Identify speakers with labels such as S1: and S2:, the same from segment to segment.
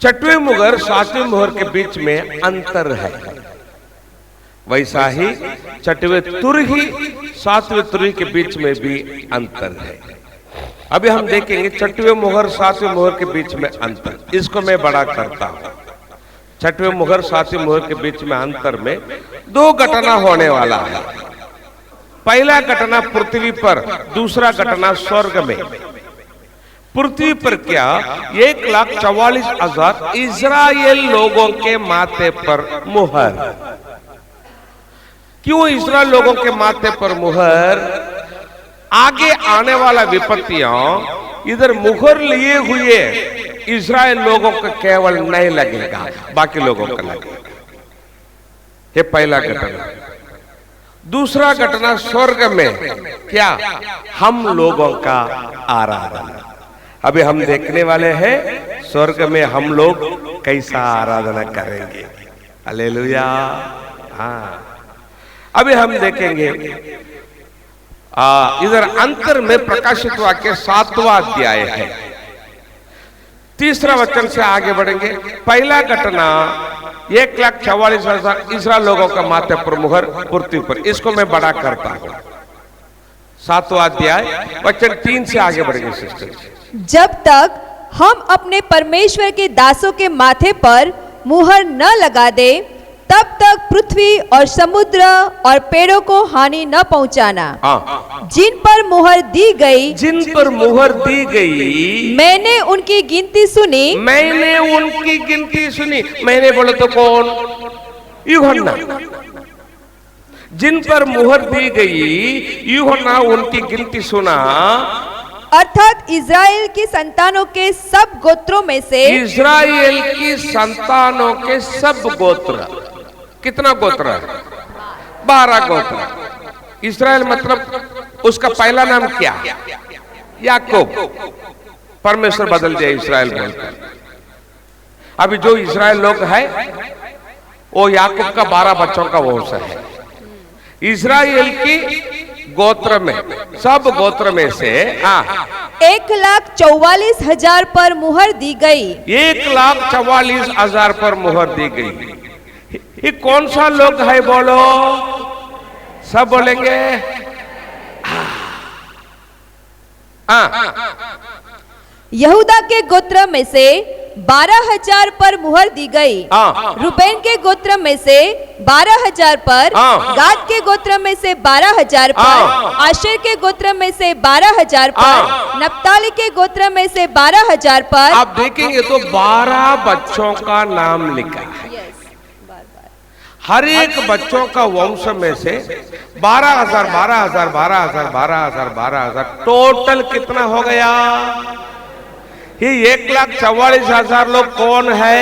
S1: छठवें मुहर सातवें मुहर के बीच में अंतर है, वैसा ही छठवें तुरही सातवें तुरही के बीच में भी अंतर है। अभी हम देखेंगे छठवें मुहर सातवें मुहर के बीच में अंतर, इसको मैं बड़ा करता हूं। छठवें मुहर सातवें मुहर के बीच में अंतर में दो घटना होने वाला है। पहला घटना पृथ्वी पर, दूसरा घटना स्वर्ग में। पृथ्वी पर क्या 1,44,000 इजराइल लोगों के माथे पर मुहर। क्यों इजराइल लोगों के माथे पर मुहर? आगे आने वाला विपत्तियां इधर मुहर लिए हुए इजराइल लोगों को केवल नहीं लगेगा, बाकी लोगों को लगेगा। ये पहला घटना। दूसरा घटना स्वर्ग में क्या? हम लोगों का आराधना। अभी हम देखने वाले हैं स्वर्ग में हम लोग कैसा आराधना करेंगे। हालेलुया। हाँ, अभी हम देखेंगे इधर अंतर में प्रकाशित वाक्य 7वां अध्याय है, 3रा वचन से आगे बढ़ेंगे। पहला घटना 1,44,000 इस्राएल लोगों का माथे पर मुहर पृथ्वी पर, इसको मैं बड़ा करता हूं। 7वां अध्याय वचन 3 से आगे बढ़ेंगे सिस्टर।
S2: जब तक हम अपने परमेश्वर के दासों के माथे पर मुहर न लगा दे, तब तक पृथ्वी और समुद्र और पेड़ों को हानि न पहुंचाना। जिन पर मुहर दी गई,
S1: जिन पर मुहर दी गई,
S2: मैंने उनकी गिनती सुनी।
S1: मैंने उनकी गिनती सुनी। मैंने बोले तो कौन? यूहन्ना। जिन पर मुहर दी गई, यूहन्ना उनकी गिनती सुना।
S2: अर्थात इज़राइल की संतानों के सब गोत्रों में से,
S1: इज़राइल की संतानों के सब गोत्र। कितना गोत्र है? 12 गोत्र। इज़राइल मतलब उसका पहला नाम क्या? याकूब। परमेश्वर बदल दिया इज़राइल बोलकर। अभी जो इज़राइल लोग है वो याकूब का 12 बच्चों का वंश है। इज़राइल की गोत्र में, सब गोत्र में से
S2: 1,44,000 पर मुहर दी गई।
S1: 1,44,000 पर मुहर दी गई। ये कौन सा लोग है बोलो? सब बोलेंगे
S2: यहूदा के गोत्र में से 12,000 पर मुहर दी गई। रूबेन के गोत्र में से 12,000 पर, गाद के गोत्र में से 12,000 पर, आशेर के गोत्र में से 12,000 पर, नप्ताली के गोत्र में से 12,000 पर।
S1: आप देखेंगे तो 12 बच्चों का नाम लिखा है। हर एक बच्चों का वंश में से 12,000, 12,000, 12,000, 12,000, 12,000, टोटल कितना हो गया? ये 1,44,000 लोग कौन है?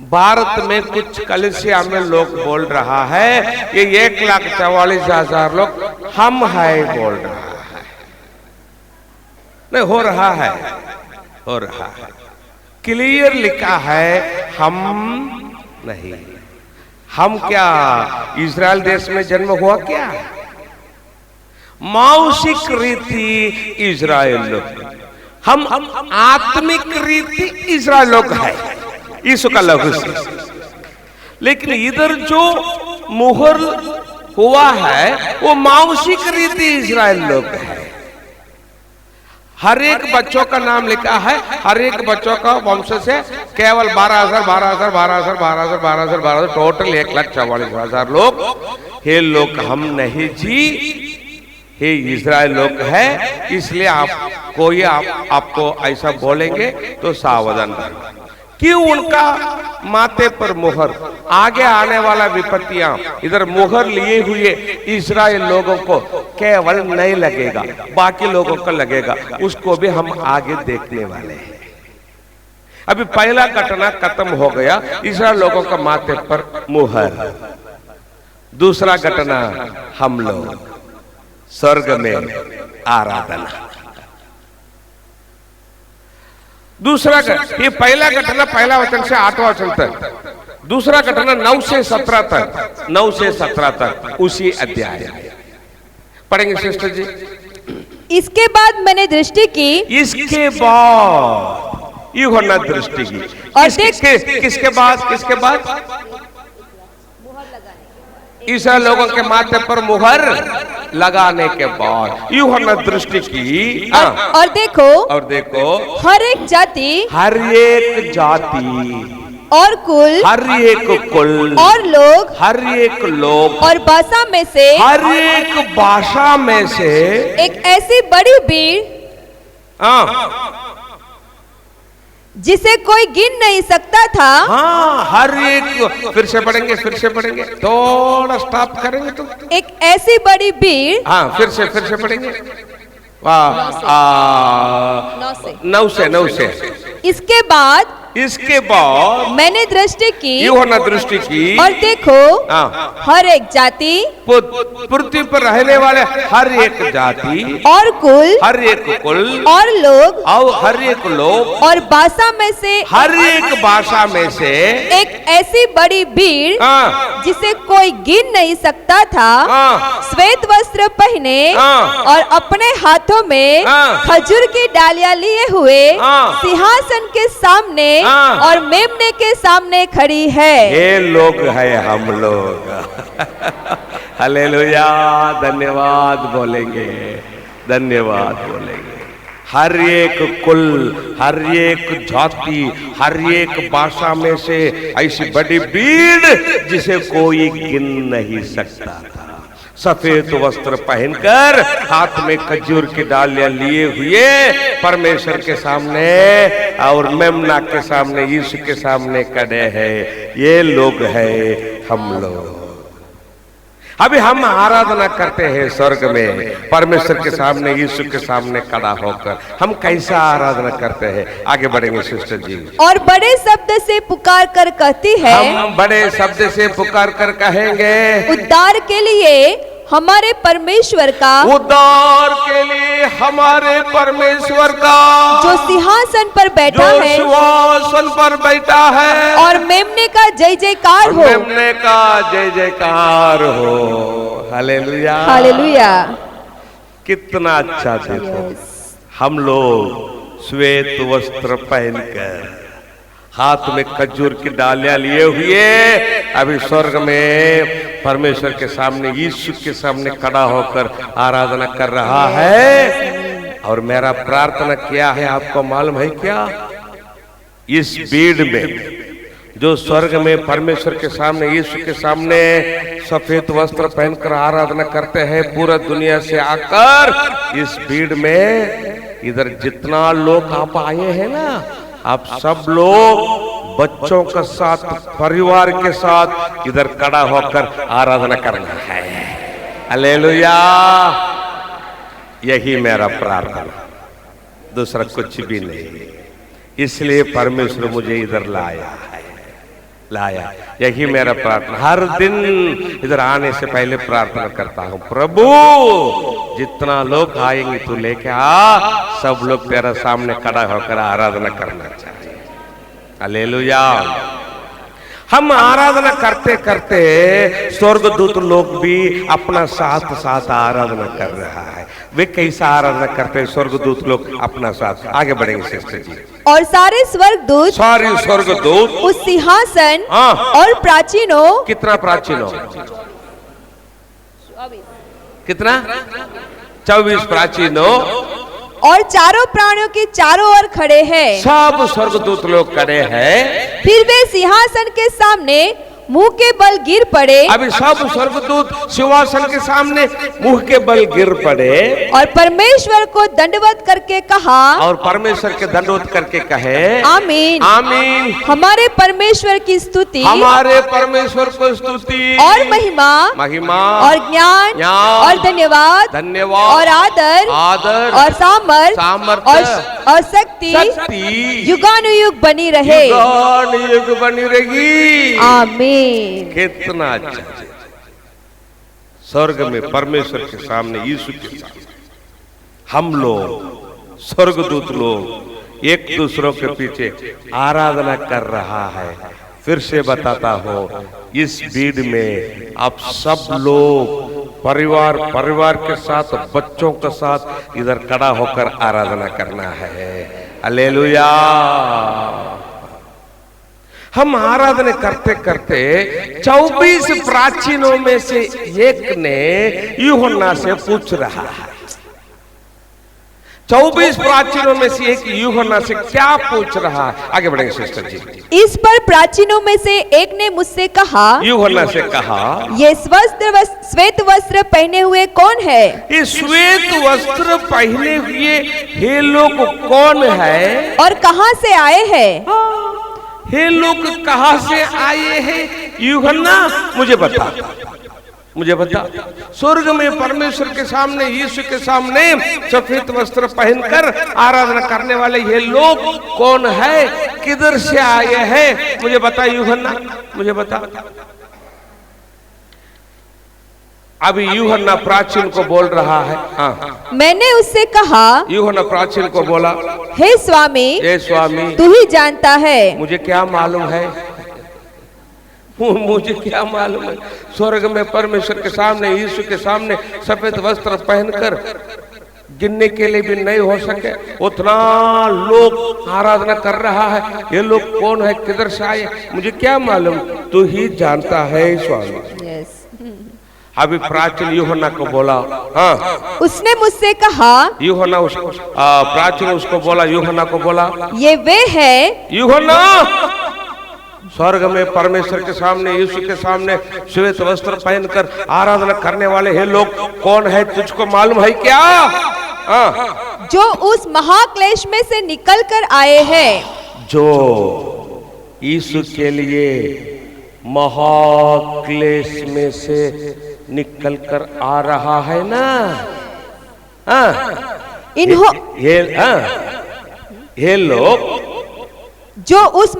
S1: भारत में कुछ कलीसिया में लोग बोल रहा है ये 1,44,000 लोग हम है बोल रहा है। नहीं हो रहा है, हो रहा है। क्लियर लिखा है हम नहीं। हम क्या इज़राइल देश में जन्म हुआ क्या? मानसिक रीति इज़राइल लोग, हम आत्मिक रीति इज़राइल लोग है, यीशु का लहू से। लेकिन इधर जो मुहर हुआ है वो मानसिक रीति इज़राइल लोग है। हर एक बच्चों का नाम लिखा है, हर एक बच्चों का वंश से केवल 12,000, 12,000, 12,000, 12,000, 12,000, 12,000, टोटल 1,44,000 लोग। ये लोग हम नहीं जी, ये इज़राइल लोग है। इसलिए आप कोई आपको ऐसा बोलेंगे तो सावधान रहें। क्यों उनका माथे पर मुहर? आगे आने वाला विपत्तियां इधर मुहर लिए हुए इज़राइल लोगों को केवल नहीं लगेगा, बाकी लोगों को लगेगा। उसको भी हम आगे देखने वाले हैं। अभी पहला घटना खत्म हो गया, इज़राइल लोगों का माथे पर मुहर। दूसरा घटना हम लोग स्वर्ग में आराधना। दूसरा, ये पहला घटना पहला वचन से 8वां वचन तक, दूसरा घटना 9 से 17 तक, 9 से 17 तक उसी अध्याय पढ़ेंगे सिस्टर जी।
S2: इसके बाद मैंने दृष्टि की,
S1: इसके बाद यू होना दृष्टि की।
S2: और
S1: किसके बाद ईसा लोगों के माथे पर मुहर लगाने के बाद यू होना दृष्टि की।
S2: और देखो हर एक जाति
S1: हर एक जाति
S2: और कुल
S1: हर एक कुल
S2: और लोग
S1: हर एक लोग
S2: और भाषा में से
S1: हर एक भाषा में से
S2: एक ऐसी बड़ी भीड़ जिसे कोई गिन नहीं सकता था।
S1: हाँ, हर एक फिर से पढ़ेंगे थोड़ा स्टॉप करेंगे तो
S2: एक ऐसी बड़ी भीड़।
S1: हाँ, फिर से पढ़ेंगे। वाह, 9 से। इसके बाद
S2: मैंने दृष्टि की
S1: यूहन्ना दृष्टि की
S2: और देखो हर एक जाति
S1: पृथ्वी पर रहने वाले हर एक जाति
S2: और कुल
S1: हर एक कुल
S2: और लोग
S1: और हर एक लोग
S2: और भाषा में से
S1: हर एक भाषा में से
S2: एक ऐसी बड़ी भीड़ जिसे कोई गिन नहीं सकता था श्वेत वस्त्र पहने और अपने हाथों में खजूर की डालियां लिए हुए सिंहासन के सामने और मेमने के सामने खड़ी है।
S1: ये लोग है हम लोग। हालेलुया, धन्यवाद बोलेंगे। हर एक कुल हर एक जाति हर एक भाषा में से ऐसी बड़ी भीड़ जिसे कोई गिन नहीं सकता था, सफेद वस्त्र पहनकर हाथ में खजूर की डालियां लिए हुए परमेश्वर के सामने और मेमना के सामने यीशु के सामने खड़े हैं। ये लोग हैं हम लोग। अभी हम आराधना करते हैं स्वर्ग में परमेश्वर के सामने यीशु के सामने खड़ा होकर। हम कैसा आराधना करते हैं? आगे बढ़ेंगे सिस्टर जी।
S2: और बड़े शब्द से पुकार कर कहती है,
S1: हम बड़े शब्द से पुकार कर कहेंगे,
S2: उद्धार के लिए हमारे परमेश्वर का,
S1: उद्धार के लिए हमारे परमेश्वर का
S2: जो सिंहासन पर बैठा है,
S1: सिंहासन पर बैठा है,
S2: और मेमने का जय जयकार हो,
S1: मेमने का जय जयकार हो। Hallelujah,
S2: hallelujah.
S1: कितना अच्छा देखो, हम लोग श्वेत वस्त्र पहनकर हाथ में खजूर की डालियां लिए हुए अभी स्वर्ग में परमेश्वर के सामने यीशु के सामने खड़ा होकर आराधना कर रहा है। और मेरा प्रार्थना क्या है आपको मालूम है क्या? इस भीड़ में जो स्वर्ग में परमेश्वर के सामने यीशु के सामने सफेद वस्त्र पहनकर आराधना करते हैं पूरा दुनिया से आकर, इस भीड़ में इधर जितना लोग आप आए हैं ना, आप सब लोग बच्चों के साथ परिवार के साथ इधर खड़ा होकर आराधना करना है। हालेलुया, यही मेरा प्रार्थना, दूसरा कुछ भी नहीं। इसलिए परमेश्वर मुझे इधर लाया। यही मेरा प्रार्थना। हर दिन इधर आने से पहले प्रार्थना करता हूँ, प्रभु जितना लोग आएंगे तू लेके आ, सब लोग तेरा सामने खड़ा होकर आराधना करना चाहिए। हालेलुया। हम आराधना करते करते स्वर्गदूत लोग भी अपना साथ साथ आराधना कर रहा है। वे कैसा आराधना करते हैं स्वर्गदूत लोग अपना साथ? आगे बढ़ेंगे सिस्टर जी।
S2: और सारे स्वर्गदूत उस सिंहासन और प्राचीनों, कितना प्राचीनों?
S1: 24 प्राचीनों
S2: और चारों प्राणियों के चारों ओर खड़े हैं।
S1: सब स्वर्गदूत लोग खड़े हैं।
S2: फिर वे सिंहासन के सामने मुंह के बल गिर पड़े।
S1: अभी सब स्वर्गदूत सिंहासन के सामने मुंह के बल गिर पड़े
S2: और परमेश्वर को दंडवत करके कहा,
S1: और परमेश्वर के दंडवत करके कहे,
S2: आमीन,
S1: आमीन।
S2: हमारे परमेश्वर की स्तुति,
S1: हमारे परमेश्वर को स्तुति
S2: और महिमा और ज्ञान और धन्यवाद और आदर और सामर्थ और शक्ति युगानुयुग बनी रहे,
S1: युगानुयुग बनी रहेगी।
S2: आमीन।
S1: कितना अच्छा स्वर्ग में परमेश्वर के सामने यीशु के सामने हम लोग स्वर्गदूत लोग एक दूसरों के पीछे आराधना कर रहा है। फिर से बताता हूं, इस भीड़ में आप सब लोग परिवार के साथ बच्चों के साथ इधर खड़ा होकर आराधना करना है। हालेलुया। हम आराधना करते करते 24 प्राचीनों में से एक ने यूहन्ना से पूछ रहा है। 24 प्राचीनों में से एक यूहन्ना से क्या पूछ रहा है? आगे बढ़ेंगे सिस्टर जी।
S2: इस पर प्राचीनों में से एक ने मुझसे कहा,
S1: यूहन्ना से कहा,
S2: ये श्वेत वस्त्र पहने हुए कौन है?
S1: ये श्वेत वस्त्र पहने हुए ये लोग कौन है
S2: और कहां से आए हैं?
S1: ये लोग कहां से आए हैं? यूहन्ना मुझे बता, मुझे बता। स्वर्ग में परमेश्वर के सामने, यीशु के सामने सफेद वस्त्र पहनकर आराधना करने वाले ये लोग कौन है, किधर से आए हैं? मुझे बता यूहन्ना, मुझे बता। अभी यूहन्ना प्राचीन को बोल रहा है। हाँ,
S2: मैंने उससे कहा,
S1: यूहन्ना प्राचीन को बोला,
S2: हे स्वामी,
S1: हे स्वामी,
S2: तू ही जानता है।
S1: मुझे क्या मालूम है, मुझे क्या मालूम है। स्वर्ग में परमेश्वर के सामने, यीशु के सामने सफेद वस्त्र पहनकर गिनने के लिए भी नहीं हो सके उतना लोग आराधना कर रहा है। ये लोग कौन है, किधर से आए, मुझे क्या मालूम, तू ही जानता है स्वामी। अभी प्राचीन यूहन्ना को बोला, हाँ,
S2: उसने मुझसे कहा,
S1: यूहन्ना उसको प्राचीन उसको बोला, यूहन्ना को बोला,
S2: ये वे है।
S1: यूहन्ना स्वर्ग में परमेश्वर के सामने, यीशु के सामने श्वेत वस्त्र पहनकर आराधना करने वाले ये लोग कौन है, तुझको मालूम है क्या?
S2: जो उस महाक्लेश में से निकल कर आए हैं, जो
S1: यीशु के लिए महाक्लेश में से निकल कर आ रहा है ना। ये लोग,
S2: जो उस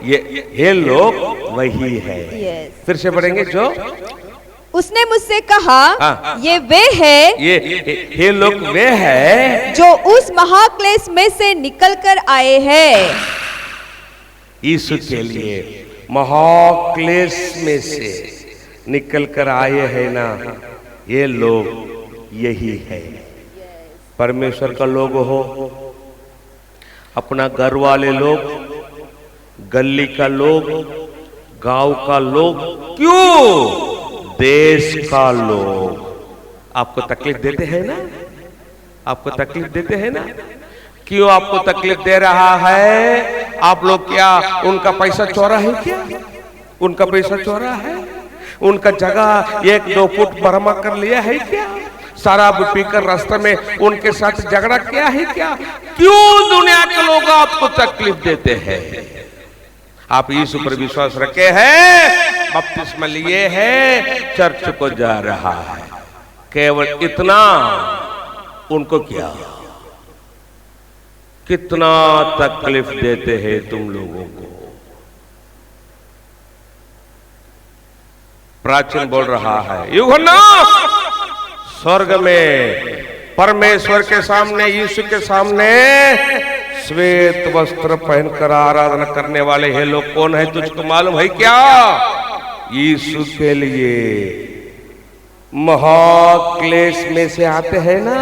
S1: ये लोग वही है। फिर से पढ़ेंगे, जो
S2: उसने मुझसे कहा, ये वे है,
S1: ये लोग वे है
S2: जो उस महाक्लेश में से निकल कर आए हैं।
S1: यीशु के लिए महाक्लेश में से निकल कर आए हैं ना, ये लोग यही है। परमेश्वर का लोग हो, अपना घर वाले लोग, गली का लोग, गांव का लोग, क्यों देश का लोग आपको तकलीफ देते हैं ना, आपको तकलीफ देते हैं ना। क्यों आपको तकलीफ दे रहा है? आप लोग क्या उनका पैसा चोरा है क्या? उनका पैसा चोरा है? उनका जगह 1-2 फुट बर्मा कर लिया है क्या? शराब पीकर रास्ते में उनके साथ झगड़ा किया है क्या? क्यों दुनिया के लोग आपको तकलीफ देते हैं? आप यीशु पर विश्वास रखे हैं, बपतिस्मा लिए हैं, चर्च को जा रहा है, केवल इतना। उनको क्या, कितना तकलीफ देते हैं तुम लोगों को। प्राचीन बोल रहा है, यूहन्ना स्वर्ग में परमेश्वर के सामने, यीशु के सामने श्वेत वस्त्र पहनकर आराधना करने वाले ये लोग कौन है, तुझको मालूम है क्या? यीशु के लिए महाक्लेश में से आते हैं ना,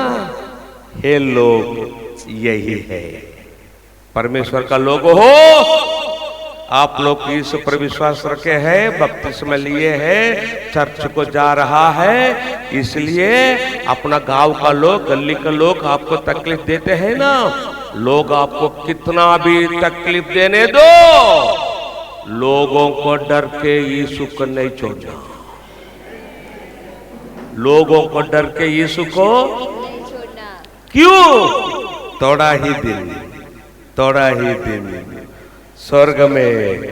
S1: ये लोग यही है। परमेश्वर का लोग हो, आप लोग यीशु पर विश्वास रखे हैं, बपतिस्मा लिए हैं, चर्च को जा रहा है, इसलिए अपना गांव का लोग, गली का लोग आपको तकलीफ देते हैं ना। लोग आपको कितना भी तकलीफ देने दो, लोगों को डर के यीशु को नहीं छोड़ना। लोगों को डर के यीशु को नहीं छोड़ना। क्यों? थोड़ा ही दिन, थोड़ा ही दिन स्वर्ग में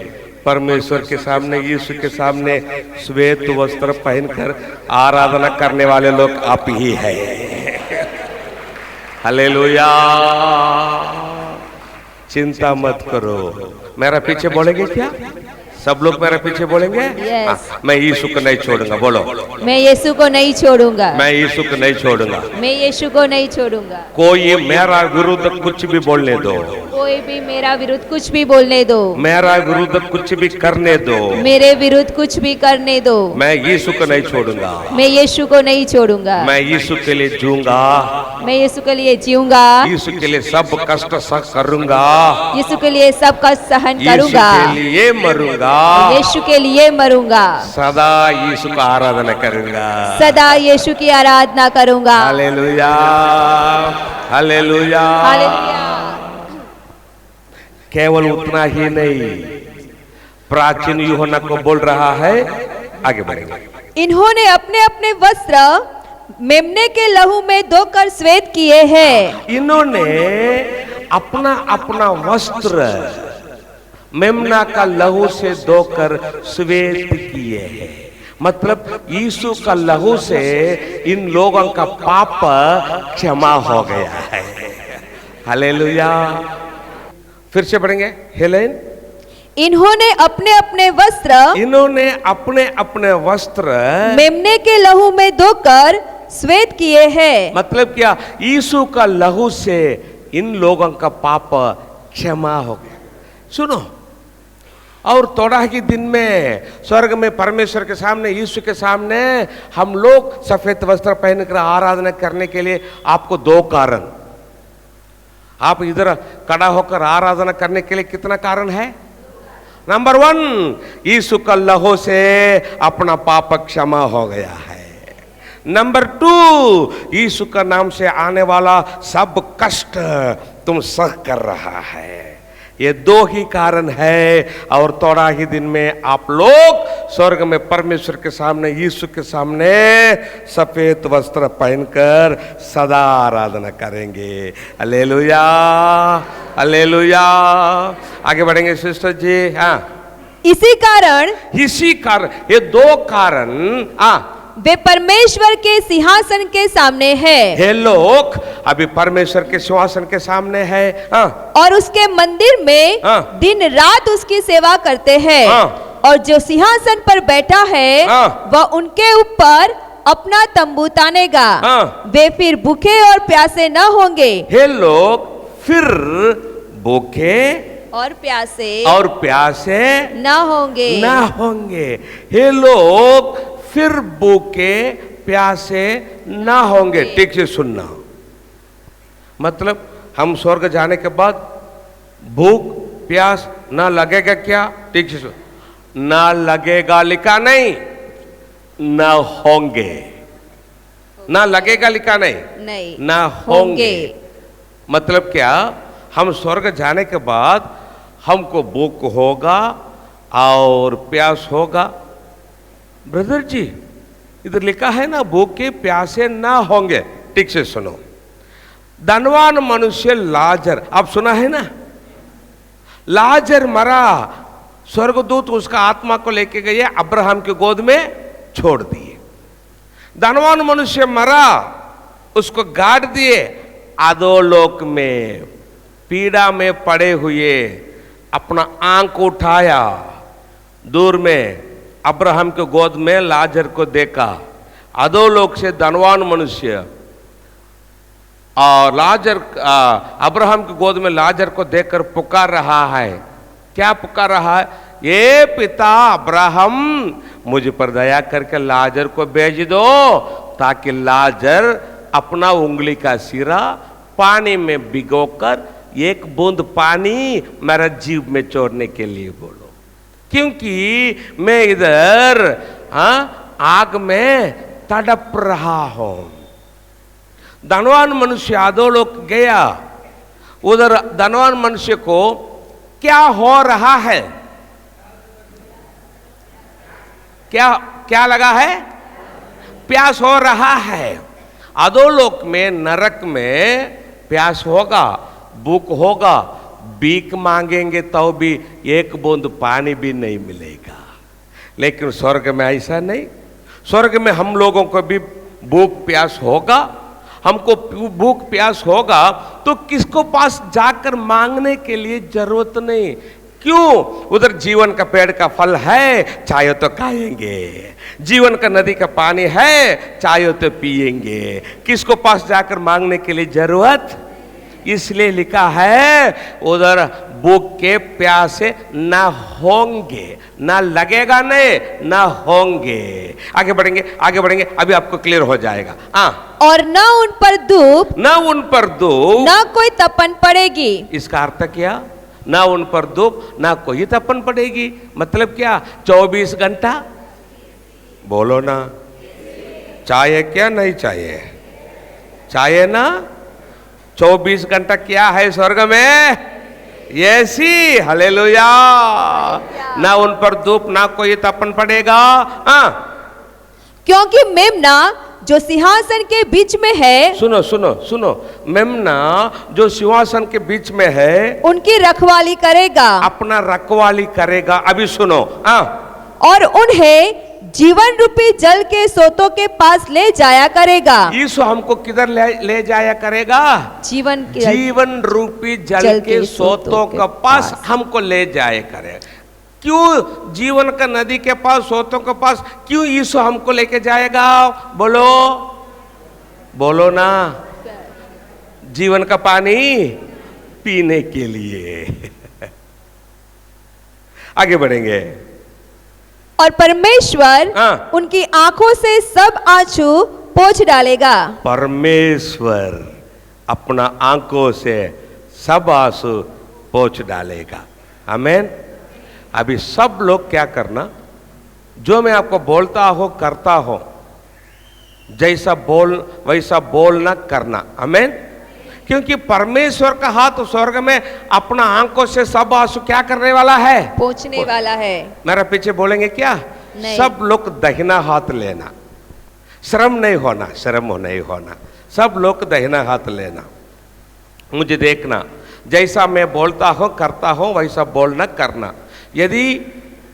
S1: परमेश्वर के सामने, यीशु के सामने श्वेत वस्त्र पहनकर आराधना करने वाले लोग आप ही है। हालेलुया। चिंता मत करो। मेरा पीछे बोलेंगे क्या? सब लोग मेरे पीछे बोलेंगे? मैं यीशु को नहीं छोड़ूंगा। बोलो,
S2: मैं यीशु को नहीं छोड़ूंगा।
S1: मैं यीशु को नहीं छोड़ूंगा।
S2: मैं यीशु को नहीं छोड़ूंगा।
S1: कोई मेरा विरुद्ध कुछ भी बोलने दो,
S2: कोई भी मेरा विरुद्ध कुछ भी बोलने दो,
S1: मेरा विरुद्ध कुछ भी करने दो,
S2: मेरे विरुद्ध कुछ भी करने दो,
S1: मैं यीशु को नहीं छोड़ूंगा।
S2: मैं यीशु को नहीं छोड़ूंगा।
S1: मैं यीशु के लिए जीऊंगा।
S2: मैं यीशु के लिए जीऊंगा,
S1: यीशु के लिए सब कष्ट सह करूंगा,
S2: यीशु के लिए सब कष्ट सहन
S1: यीशु
S2: करूंगा,
S1: के लिए मरूंगा,
S2: यीशु के लिए मरूंगा,
S1: सदा यीशु का आराधना करूंगा,
S2: सदा यीशु की आराधना करूंगा।
S1: Hallelujah, hallelujah.
S2: हालेलुया।
S1: केवल उतना ही नहीं, प्राचीन यूहन्ना को बोल रहा है, आगे बढ़ेंगे।
S2: इन्होंने अपने अपने वस्त्र मेमने के लहू में धोकर श्वेत किए हैं।
S1: इन्होंने अपना अपना वस्त्र मेमना का लहू से धोकर श्वेत किए हैं। मतलब यीशु का लहू से इन लोगों का पाप क्षमा हो गया है। हालेलुया। फिर से पढ़ेंगे हेलेन।
S2: इन्होंने अपने अपने वस्त्र मेमने के लहू में धोकर श्वेत किए हैं।
S1: मतलब क्या? यीशु का लहू से इन लोगों का पाप क्षमा हो गया। सुनो, और थोड़ा ही दिन में स्वर्ग में परमेश्वर के सामने, यीशु के सामने हम लोग सफेद वस्त्र पहनकर आराधना करने के लिए आपको दो कारण, आप इधर खड़ा होकर आराधना करने के लिए कितना कारण है? नंबर 1, यीशु का लहू से अपना पाप क्षमा हो गया है। नंबर 2, यीशु का नाम से आने वाला सब कष्ट तुम सह कर रहा है। ये दो ही कारण है, और थोड़ा ही दिन में आप लोग स्वर्ग में परमेश्वर के सामने, यीशु के सामने सफेद वस्त्र पहनकर सदा आराधना करेंगे। Hallelujah, hallelujah. आगे बढ़ेंगे सिस्टर जी। हाँ,
S2: इसी कारण
S1: ये दो कारण
S2: वे परमेश्वर के सिंहासन के सामने है।
S1: ये लोग अभी परमेश्वर के सिंहासन के सामने है,
S2: और उसके मंदिर में दिन रात उसकी सेवा करते हैं। और जो सिंहासन पर बैठा है वह उनके ऊपर अपना तंबू तानेगा। वे फिर भूखे और प्यासे न होंगे।
S1: ये लोग फिर भूखे
S2: और प्यासे न होंगे। ये लोग फिर भूखे प्यासे ना होंगे। ठीक से सुनना, मतलब हम स्वर्ग जाने के बाद भूख प्यास ना लगेगा क्या? ठीक से सुन, ना लगेगा लिखा नहीं, ना होंगे। ना लगेगा लिखा नहीं, ना होंगे। मतलब क्या? हम स्वर्ग जाने के बाद हमको भूख होगा और प्यास होगा। ब्रदर जी, इधर लिखा है ना भूखे प्यासे ना होंगे। ठीक से सुनो, धनवान मनुष्य लाजर, आप सुना है ना, लाजर मरा, स्वर्गदूत उसका आत्मा को लेके गए, अब्राहम की गोद में छोड़ दिए। धनवान मनुष्य मरा, उसको गाड़ दिए, अधोलोक में पीड़ा में पड़े हुए अपना आंख उठाया, दूर में अब्राहम के गोद में लाजर को देखा। अधोलोक से धनवान मनुष्य और लाजर, अब्राहम के गोद में लाजर को देखकर पुकार रहा है। क्या पुकार रहा है? ये पिता अब्राहम, मुझ पर दया करके लाजर को भेज दो, ताकि लाजर अपना उंगली का सिरा पानी में भिगोकर एक बूंद पानी मेरा जीव में छोड़ने के लिए बोलो, क्योंकि मैं इधर आग में तड़प रहा हूं। धनवान मनुष्य अधोलोक गया, उधर धनवान मनुष्य को क्या हो रहा है? क्या लगा है? प्यास हो रहा है। अधोलोक में, नरक में प्यास होगा, भूख होगा, भीख मांगेंगे तो भी एक बूंद पानी भी नहीं मिलेगा। लेकिन स्वर्ग में ऐसा नहीं। स्वर्ग में हम लोगों को भी भूख प्यास होगा, हमको भूख प्यास होगा तो किसको पास जाकर मांगने के लिए जरूरत नहीं। क्यों? उधर जीवन का पेड़ का फल है, चाहे तो खाएंगे। जीवन का नदी का पानी है, चाहे तो पिएंगे। किसको पास जाकर मांगने के लिए जरूरत? इसलिए लिखा है उधर
S1: भूख के प्यासे ना होंगे, ना लगेगा नहीं, ना होंगे। आगे बढ़ेंगे, आगे बढ़ेंगे, अभी आपको क्लियर हो जाएगा।
S2: और न उन पर धूप,
S1: न उन पर धूप,
S2: न कोई तपन पड़ेगी।
S1: इसका अर्थ क्या? ना उन पर धूप, ना कोई तपन पड़ेगी। मतलब क्या? 24 घंटा, बोलो ना, चाहिए क्या? नहीं चाहिए? चाहिए ना? 24 घंटा क्या है स्वर्ग में? ऐसी, हालेलुया। ना उन पर धूप, ना कोई तपन पड़ेगा।
S2: क्योंकि मेमना जो सिंहासन के बीच में है,
S1: सुनो सुनो सुनो, मेमना जो सिंहासन के बीच में है,
S2: उनकी रखवाली करेगा,
S1: अपना रखवाली करेगा। अभी सुनो,
S2: और उन्हें जीवन रूपी जल के सोतों के पास ले जाया करेगा।
S1: यीशु हमको किधर ले जाया करेगा? जीवन रूपी जल के सोतों के पास हमको ले जाया करेगा। क्यों जीवन का नदी के पास, सोतों के पास क्यों यीशु हमको लेके जाएगा? बोलो, बोलो ना। जीवन का पानी पीने के लिए। आगे बढ़ेंगे।
S2: और परमेश्वर उनकी आंखों से सब आंसू पोंछ डालेगा।
S1: परमेश्वर अपना आंखों से सब आंसू पोंछ डालेगा। आमीन। अभी सब लोग क्या करना, जो मैं आपको बोलता हो करता हो, जैसा बोल वैसा बोलना करना। आमीन। क्योंकि परमेश्वर का हाथ स्वर्ग में अपना आंखों से सब आंसू क्या करने वाला है?
S2: पोंछने वाला है।
S1: मेरा पीछे बोलेंगे क्या? सब लोग दाहिना हाथ लेना, शर्म नहीं होना, शर्म नहीं होना। सब लोग दाहिना हाथ लेना, मुझे देखना, जैसा मैं बोलता हूं करता हूं वैसा बोलना करना। यदि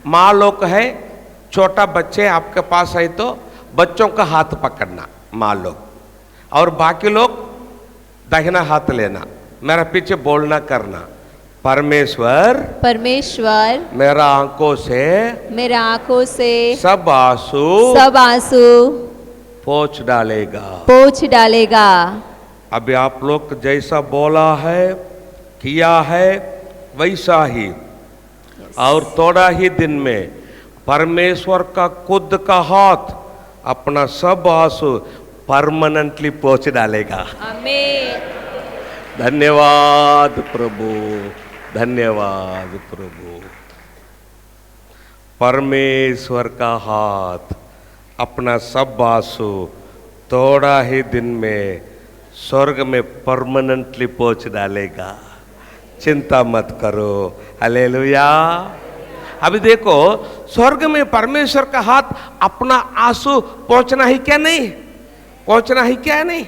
S1: माँ लोग है, छोटा बच्चे आपके पास है तो बच्चों का हाथ पकड़ना माँ लोग, और बाकी लोग दाहिना हाथ लेना। मेरा पीछे बोलना करना, परमेश्वर
S2: परमेश्वर
S1: मेरा आंखों से सब आंसू पोंछ डालेगा। अभी आप लोग जैसा बोला है किया है वैसा ही, और थोड़ा ही दिन में परमेश्वर का खुद का हाथ अपना सब आंसू परमानेंटली पोंछ डालेगा। आमीन। धन्यवाद प्रभु, धन्यवाद प्रभु। परमेश्वर का हाथ अपना सब आंसू थोड़ा ही दिन में स्वर्ग में परमानेंटली पोंछ डालेगा। चिंता मत करो। हालेलुया। अभी देखो, स्वर्ग में परमेश्वर का हाथ अपना आंसू पहुंचना ही क्या नहीं, पहुंचना ही क्या नहीं।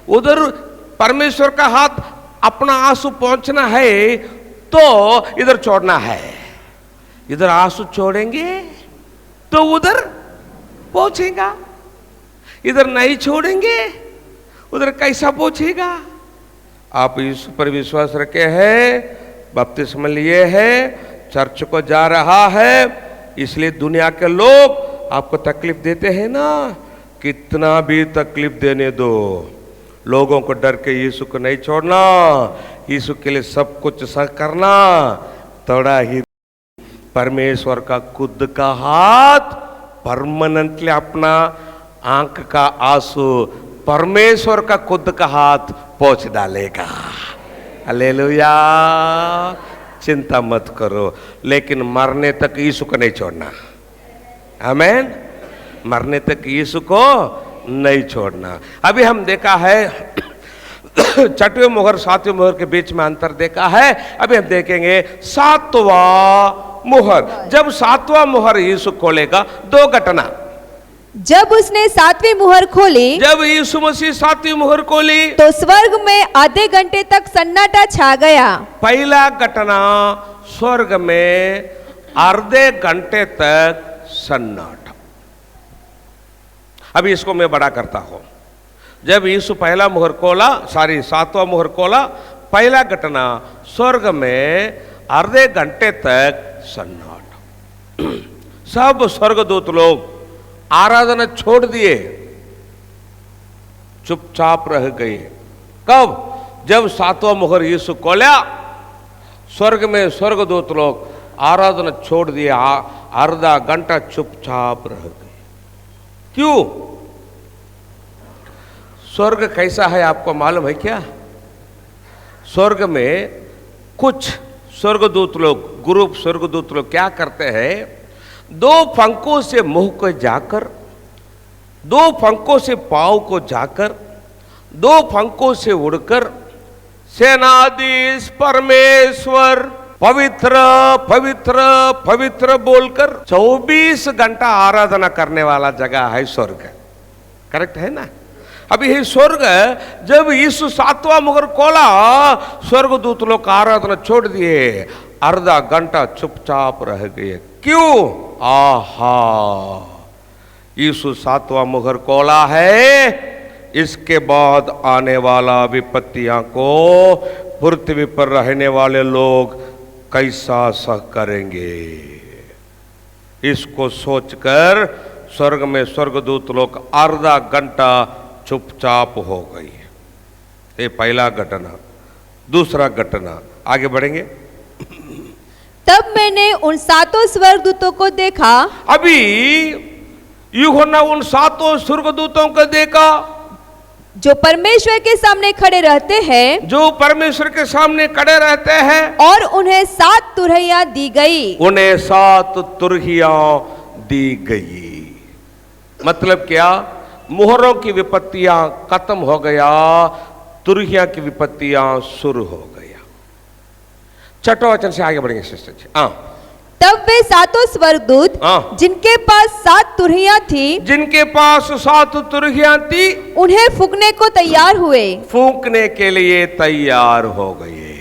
S1: उधर परमेश्वर का हाथ अपना आंसू पहुंचना है तो इधर छोड़ना है। इधर आंसू छोड़ेंगे तो उधर पहुंचेगा, इधर नहीं छोड़ेंगे उधर कैसा पहुंचेगा? आप यीशु पर विश्वास रखे हैं, बपतिस्मा लिए है, चर्च को जा रहा है, इसलिए दुनिया के लोग आपको तकलीफ देते हैं ना, कितना भी तकलीफ देने दो, लोगों को डर के यीशु को नहीं छोड़ना। यीशु के लिए सब कुछ सह करना। थोड़ा ही परमेश्वर का खुद का हाथ परमानेंटली अपना आंख का आंसू परमेश्वर का खुद का हाथ पोंछ डालेगा। हालेलुया। चिंता मत करो, लेकिन मरने तक यीशु को नहीं छोड़ना। आमीन। मरने तक यीशु को नहीं छोड़ना। अभी हम देखा है 6वें मोहर 7वें मोहर के बीच में अंतर देखा है। अभी हम देखेंगे 7वां मोहर। जब 7वां मोहर यीशु खोलेगा, 2 घटना।
S2: जब उसने 7वीं मोहर खोली,
S1: जब यीशु मसीह 7वीं मोहर खोली
S2: तो स्वर्ग में आधे घंटे तक सन्नाटा छा गया।
S1: पहला घटना, स्वर्ग में आधे घंटे तक सन्नाटा। अभी इसको मैं बड़ा करता हूं। जब यीशु पहला मोहर खोला, 7वां मोहर खोला, पहला घटना, स्वर्ग में आधे घंटे तक सन्नाटा। सब स्वर्गदूत लोग आराधना छोड़ दिए, चुपचाप रह गए। कब? जब 7वां मोहर यीशु खोला स्वर्ग में स्वर्गदूत लोग आराधना छोड़ दिए, आधा घंटा चुपचाप रह गए। क्यों? स्वर्ग कैसा है आपको मालूम है क्या? स्वर्ग में कुछ स्वर्गदूत लोग, ग्रुप स्वर्गदूत लोग क्या करते हैं, दो पंखों से मुंह को जाकर, दो पंखों से पांव को जाकर, दो पंखों से उड़कर सेनाधीश परमेश्वर पवित्र पवित्र पवित्र बोलकर 24 घंटा आराधना करने वाला जगह है स्वर्ग। करेक्ट है ना? अभी ये स्वर्ग जब यीशु 7वां मुहर खोला, स्वर्गदूत लोग आराधना छोड़ दिए, आधा घंटा चुपचाप रह गए। क्यों? आहा, यीशु 7वां मुहर खोला है, इसके बाद आने वाला विपत्तियां को पृथ्वी पर रहने वाले लोग कैसा सह करेंगे, इसको सोचकर स्वर्ग में स्वर्गदूत लोग आधा घंटा चुपचाप हो गई। ये पहला घटना। दूसरा घटना, आगे बढ़ेंगे।
S2: तब मैंने उन 7 स्वर्गदूतों को देखा।
S1: अभी यूहन्ना उन 7 स्वर्गदूतों को देखा
S2: जो परमेश्वर के सामने खड़े रहते हैं,
S1: जो परमेश्वर के सामने खड़े रहते हैं,
S2: और उन्हें 7 तुरहियां दी गई।
S1: उन्हें 7 तुरहियां दी गई। मतलब क्या? मुहरों की विपत्तियां खत्म हो गया, तुरहियां की विपत्तियां शुरू हो गया। छठवां वचन से आगे बढ़ेंगे सिस्टर जी।
S2: तब वे 7 स्वर्गदूत जिनके पास 7 तुरहियां थी,
S1: जिनके पास 7 तुरहियां थी,
S2: उन्हें फूंकने को तैयार हुए।
S1: फूंकने के लिए तैयार हो गए।